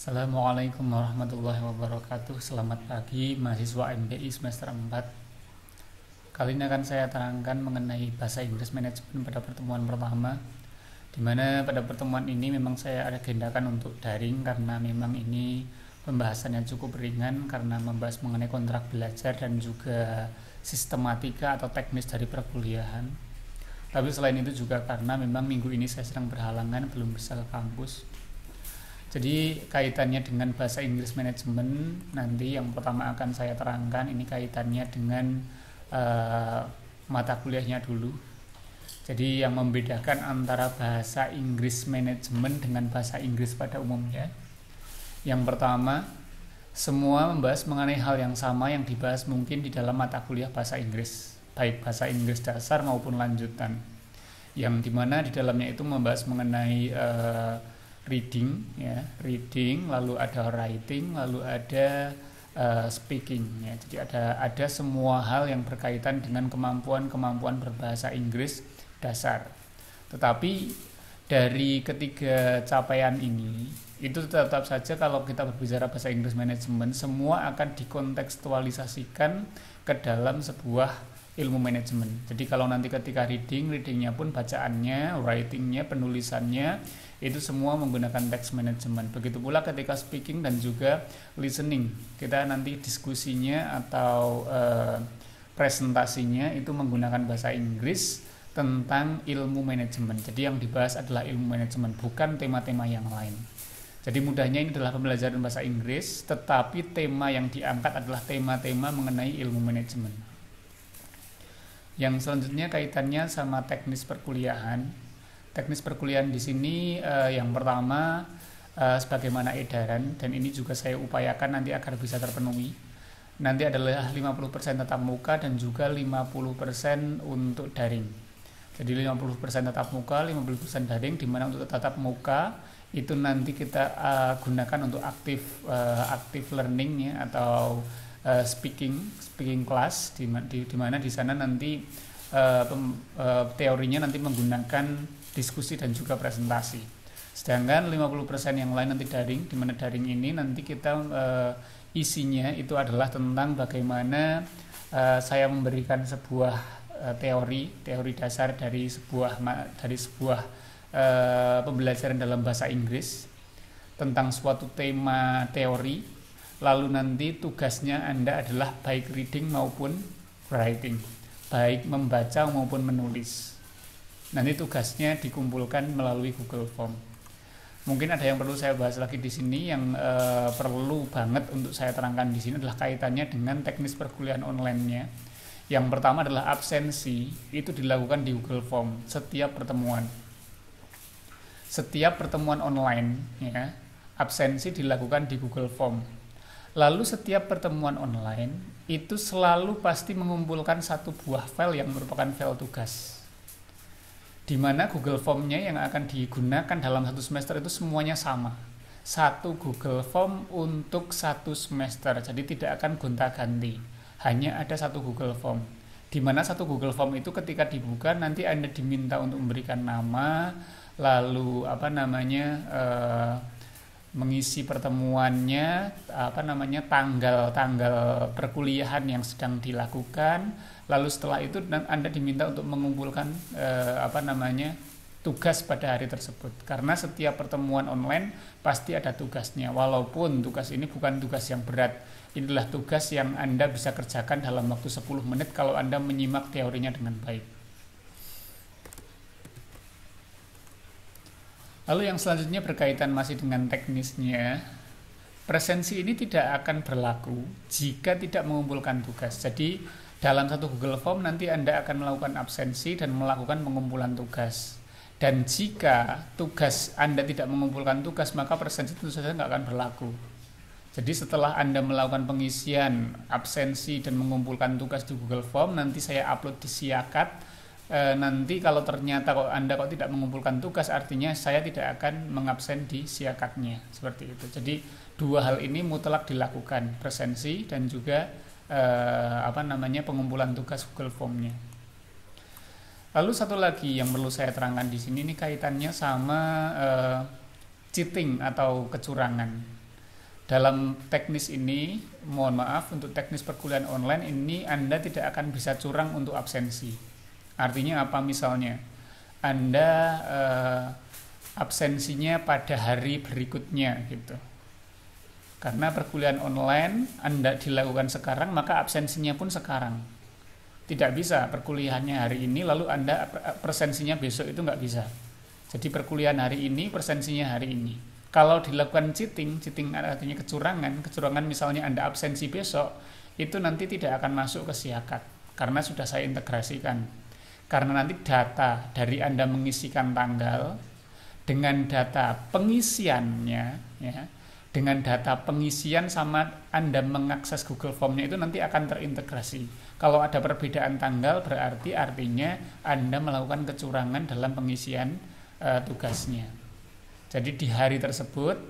Assalamualaikum warahmatullahi wabarakatuh. Selamat pagi mahasiswa MBI semester 4. Kali ini akan saya terangkan mengenai bahasa Inggris manajemen pada pertemuan pertama, di mana pada pertemuan ini memang saya agendakan untuk daring karena memang ini pembahasannya cukup ringan karena membahas mengenai kontrak belajar dan juga sistematika atau teknis dari perkuliahan. Tapi selain itu juga karena memang minggu ini saya sedang berhalangan belum bisa ke kampus. Jadi kaitannya dengan bahasa Inggris manajemen nanti yang pertama akan saya terangkan ini kaitannya dengan mata kuliahnya dulu. Jadi yang membedakan antara bahasa Inggris manajemen dengan bahasa Inggris pada umumnya. Yang pertama, semua membahas mengenai hal yang sama yang dibahas mungkin di dalam mata kuliah bahasa Inggris, baik bahasa Inggris dasar maupun lanjutan. Yang dimana di dalamnya itu membahas mengenai reading, lalu ada writing, lalu ada speaking, ya. Jadi ada semua hal yang berkaitan dengan kemampuan berbahasa Inggris dasar. Tetapi dari ketiga capaian ini, itu tetap saja kalau kita berbicara bahasa Inggris manajemen, semua akan dikontekstualisasikan ke dalam sebuah ilmu manajemen. Jadi kalau nanti ketika readingnya pun bacaannya, writingnya, penulisannya itu semua menggunakan text management. Begitu pula ketika speaking dan juga listening, kita nanti diskusinya atau presentasinya itu menggunakan bahasa Inggris tentang ilmu manajemen. Jadi yang dibahas adalah ilmu manajemen, bukan tema-tema yang lain. Jadi mudahnya ini adalah pembelajaran bahasa Inggris, tetapi tema yang diangkat adalah tema-tema mengenai ilmu manajemen. Yang selanjutnya kaitannya sama teknis perkuliahan. Teknis perkuliahan di sini yang pertama sebagaimana edaran, dan ini juga saya upayakan nanti agar bisa terpenuhi. Nanti adalah 50% tatap muka dan juga 50% untuk daring. Jadi 50% tatap muka, 50% daring, di mana untuk tatap muka itu nanti kita gunakan untuk active learning, ya, atau speaking class, di mana di sana nanti teorinya nanti menggunakan diskusi dan juga presentasi. Sedangkan 50% yang lain nanti daring, di mana daring ini nanti kita isinya itu adalah tentang bagaimana saya memberikan sebuah teori dasar dari sebuah pembelajaran dalam bahasa Inggris tentang suatu tema teori. Lalu nanti tugasnya Anda adalah baik reading maupun writing, baik membaca maupun menulis. Nanti tugasnya dikumpulkan melalui Google Form. Mungkin ada yang perlu saya bahas lagi di sini, yang perlu banget untuk saya terangkan di sini adalah kaitannya dengan teknis perkuliahan online-nya. Yang pertama adalah absensi, itu dilakukan di Google Form setiap pertemuan. Setiap pertemuan online, ya, absensi dilakukan di Google Form. Lalu setiap pertemuan online itu selalu pasti mengumpulkan satu buah file yang merupakan file tugas, di mana Google Form-nya yang akan digunakan dalam satu semester itu semuanya sama. Satu Google Form untuk satu semester, jadi tidak akan gonta-ganti. Hanya ada satu Google Form, di mana satu Google Form itu ketika dibuka nanti Anda diminta untuk memberikan nama, lalu mengisi pertemuannya, tanggal perkuliahan yang sedang dilakukan. Lalu setelah itu Anda diminta untuk mengumpulkan tugas pada hari tersebut. Karena setiap pertemuan online pasti ada tugasnya, walaupun tugas ini bukan tugas yang berat. Inilah tugas yang Anda bisa kerjakan dalam waktu 10 menit kalau Anda menyimak teorinya dengan baik. Lalu yang selanjutnya berkaitan masih dengan teknisnya. Presensi ini tidak akan berlaku jika tidak mengumpulkan tugas. Jadi dalam satu Google Form nanti Anda akan melakukan absensi dan melakukan pengumpulan tugas. Dan jika tugas Anda tidak mengumpulkan tugas, maka presensi itu saja nggak akan berlaku. Jadi setelah Anda melakukan pengisian absensi dan mengumpulkan tugas di Google Form, nanti saya upload di Siakat. Nanti kalau ternyata Anda tidak mengumpulkan tugas, artinya saya tidak akan mengabsen di siakatnya, seperti itu. Jadi dua hal ini mutlak dilakukan, presensi dan juga pengumpulan tugas Google Form-nya. Lalu satu lagi yang perlu saya terangkan di sini, ini kaitannya sama cheating atau kecurangan. dalam teknis ini, mohon maaf, untuk teknis perkuliahan online ini Anda tidak akan bisa curang untuk absensi. Artinya apa? Misalnya Anda absensinya pada hari berikutnya gitu. Karena perkuliahan online Anda dilakukan sekarang, maka absensinya pun sekarang. Tidak bisa perkuliahannya hari ini lalu Anda presensinya besok, itu nggak bisa. Jadi perkuliahan hari ini, presensinya hari ini. Kalau dilakukan cheating artinya kecurangan misalnya Anda absensi besok, itu nanti tidak akan masuk ke Siakat karena sudah saya integrasikan. Karena nanti data dari Anda mengisikan tanggal dengan data pengisiannya, ya, dengan data pengisian sama Anda mengakses Google Form-nya itu nanti akan terintegrasi. Kalau ada perbedaan tanggal berarti artinya Anda melakukan kecurangan dalam pengisian tugasnya. Jadi di hari tersebut,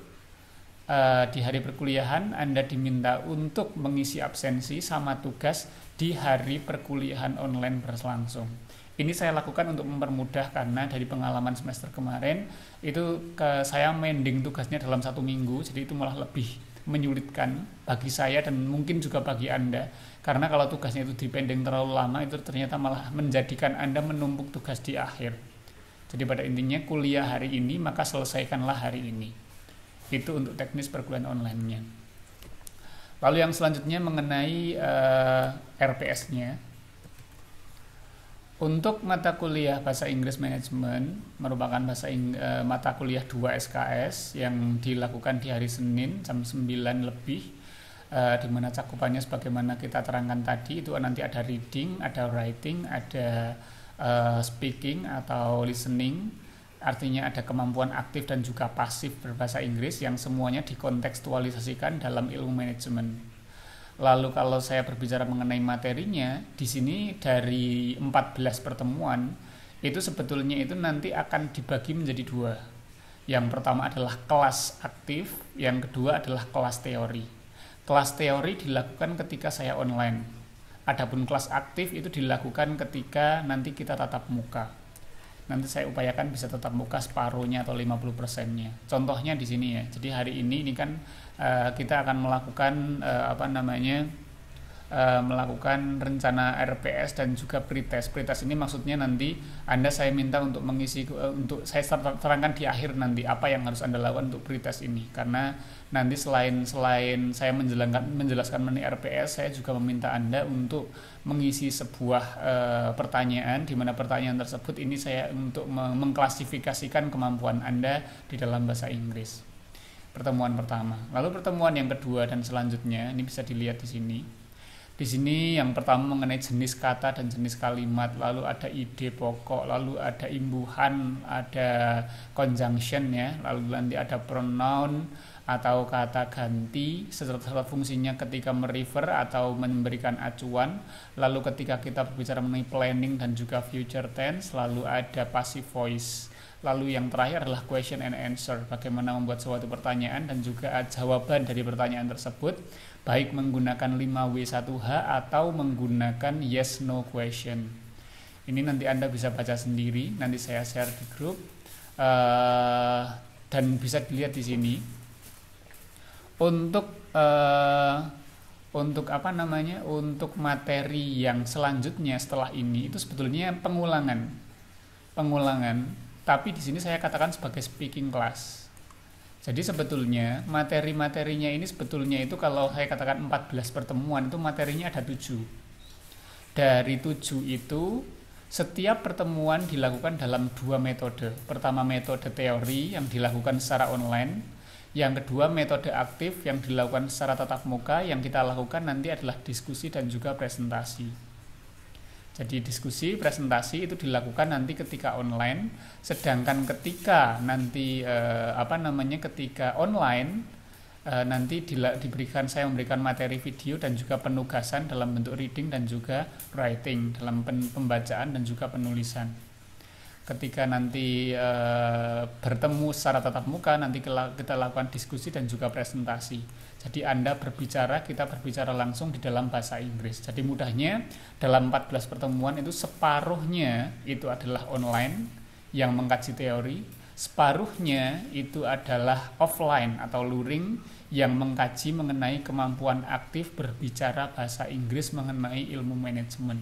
di hari perkuliahan Anda diminta untuk mengisi absensi sama tugas di hari perkuliahan online berlangsung. Ini saya lakukan untuk mempermudah karena dari pengalaman semester kemarin itu saya mending tugasnya dalam 1 minggu, jadi itu malah lebih menyulitkan bagi saya dan mungkin juga bagi Anda. Karena kalau tugasnya itu dipending terlalu lama itu ternyata malah menjadikan Anda menumpuk tugas di akhir. Jadi pada intinya kuliah hari ini maka selesaikanlah hari ini. Itu untuk teknis perkuliahan online-nya. Lalu yang selanjutnya mengenai RPS-nya. Untuk mata kuliah Bahasa Inggris Manajemen merupakan mata kuliah 2 SKS yang dilakukan di hari Senin jam 9 lebih, di mana cakupannya sebagaimana kita terangkan tadi, itu nanti ada reading, ada writing, ada speaking atau listening, artinya ada kemampuan aktif dan juga pasif berbahasa Inggris yang semuanya dikontekstualisasikan dalam ilmu manajemen. Lalu kalau saya berbicara mengenai materinya, di sini dari 14 pertemuan itu sebetulnya itu nanti akan dibagi menjadi 2. Yang pertama adalah kelas aktif, yang kedua adalah kelas teori. Kelas teori dilakukan ketika saya online. Adapun kelas aktif itu dilakukan ketika nanti kita tatap muka. Nanti saya upayakan bisa tatap muka separuhnya atau 50%-nya. Contohnya di sini ya. Jadi hari ini kan kita akan melakukan melakukan rencana RPS dan juga pretest. Pretest ini maksudnya nanti saya minta untuk mengisi, untuk saya terangkan di akhir nanti apa yang harus Anda lakukan untuk pretest ini. Karena nanti selain saya menjelaskan mengenai RPS, saya juga meminta Anda untuk mengisi sebuah pertanyaan, di mana pertanyaan tersebut ini saya untuk mengklasifikasikan kemampuan Anda di dalam bahasa Inggris. Pertemuan pertama. Lalu pertemuan yang kedua dan selanjutnya ini bisa dilihat di sini. Di sini yang pertama mengenai jenis kata dan jenis kalimat, lalu ada ide pokok, lalu ada imbuhan, ada conjunction ya, lalu nanti ada pronoun atau kata ganti serta fungsinya ketika merefer atau memberikan acuan, lalu ketika kita berbicara mengenai planning dan juga future tense, lalu ada passive voice. Lalu yang terakhir adalah question and answer, bagaimana membuat suatu pertanyaan dan juga jawaban dari pertanyaan tersebut, baik menggunakan 5W1H atau menggunakan yes no question. Ini nanti Anda bisa baca sendiri, nanti saya share di grup, dan bisa dilihat di sini. Untuk untuk materi yang selanjutnya setelah ini itu sebetulnya pengulangan. Tapi di sini saya katakan sebagai speaking class. Jadi sebetulnya materi-materinya ini sebetulnya itu kalau saya katakan 14 pertemuan itu materinya ada 7. Dari 7 itu setiap pertemuan dilakukan dalam 2 metode. Pertama metode teori yang dilakukan secara online. Yang kedua metode aktif yang dilakukan secara tatap muka. Yang kita lakukan nanti adalah diskusi dan juga presentasi. Jadi diskusi, presentasi itu dilakukan nanti ketika online, sedangkan ketika nanti ketika online nanti saya memberikan materi video dan juga penugasan dalam bentuk reading dan juga writing dalam pembacaan dan juga penulisan. Ketika nanti bertemu secara tatap muka, nanti kita lakukan diskusi dan juga presentasi. Jadi Anda berbicara, kita berbicara langsung di dalam bahasa Inggris. Jadi mudahnya dalam 14 pertemuan itu separuhnya itu adalah online yang mengkaji teori, Separuhnya itu adalah offline atau luring yang mengkaji mengenai kemampuan aktif berbicara bahasa Inggris mengenai ilmu manajemen.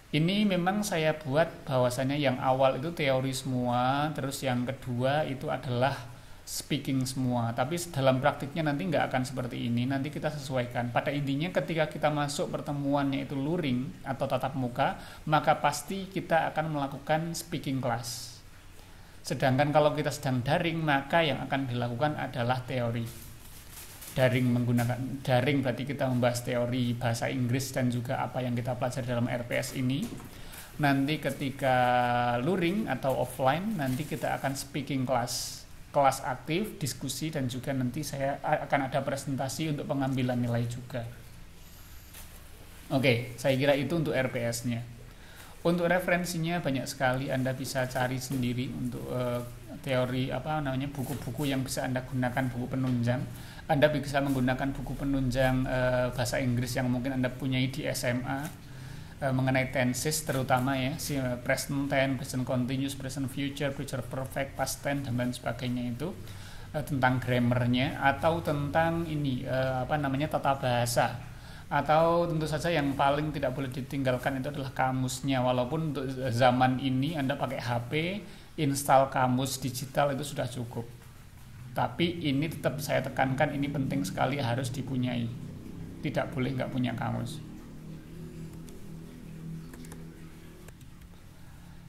Ini memang saya buat bahwasannya yang awal itu teori semua, terus yang kedua itu adalah speaking semua. Tapi dalam praktiknya nanti nggak akan seperti ini, nanti kita sesuaikan. Pada intinya ketika kita masuk pertemuannya itu luring atau tatap muka, maka pasti kita akan melakukan speaking class. Sedangkan kalau kita sedang daring, maka yang akan dilakukan adalah teori. Menggunakan daring berarti kita membahas teori bahasa Inggris dan juga apa yang kita pelajari dalam RPS ini. Nanti ketika luring atau offline, nanti kita akan speaking class, kelas aktif, diskusi, dan juga nanti saya akan ada presentasi untuk pengambilan nilai juga. Oke, saya kira itu untuk RPS-nya. Untuk referensinya banyak sekali, Anda bisa cari sendiri untuk teori buku-buku yang bisa Anda gunakan, buku penunjang. Anda bisa menggunakan buku penunjang bahasa Inggris yang mungkin Anda punyai di SMA mengenai tenses terutama ya, present tense, present continuous, present future, future perfect, past tense dan lain sebagainya itu tentang grammarnya atau tentang ini tata bahasa. Atau tentu saja yang paling tidak boleh ditinggalkan itu adalah kamusnya. Walaupun untuk zaman ini Anda pakai HP, install kamus digital itu sudah cukup. Tapi ini tetap saya tekankan, ini penting sekali, harus dipunyai. Tidak boleh nggak punya kamus.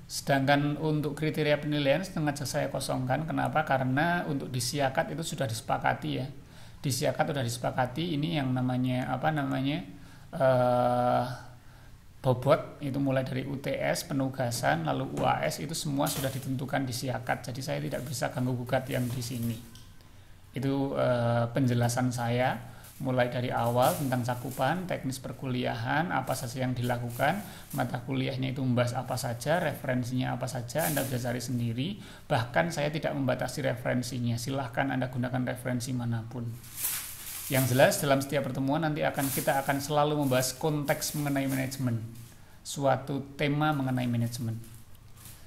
Sedangkan untuk kriteria penilaian sengaja saya kosongkan. Kenapa? Karena untuk di Siakat itu sudah disepakati ya. Di Siakat sudah disepakati ini yang namanya bobot itu mulai dari UTS, penugasan, lalu UAS itu semua sudah ditentukan di Siakat. Jadi saya tidak bisa ganggu gugat yang di sini. Itu penjelasan saya mulai dari awal tentang cakupan, teknis perkuliahan, apa saja yang dilakukan, mata kuliahnya itu membahas apa saja, referensinya apa saja, Anda bisa cari sendiri. Bahkan saya tidak membatasi referensinya, silahkan Anda gunakan referensi manapun. Yang jelas dalam setiap pertemuan nanti kita akan selalu membahas konteks mengenai manajemen, suatu tema mengenai manajemen.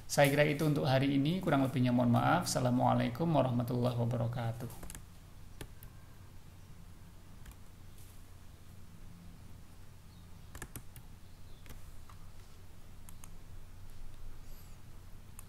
Saya kira itu untuk hari ini, kurang lebihnya mohon maaf. Assalamualaikum warahmatullahi wabarakatuh.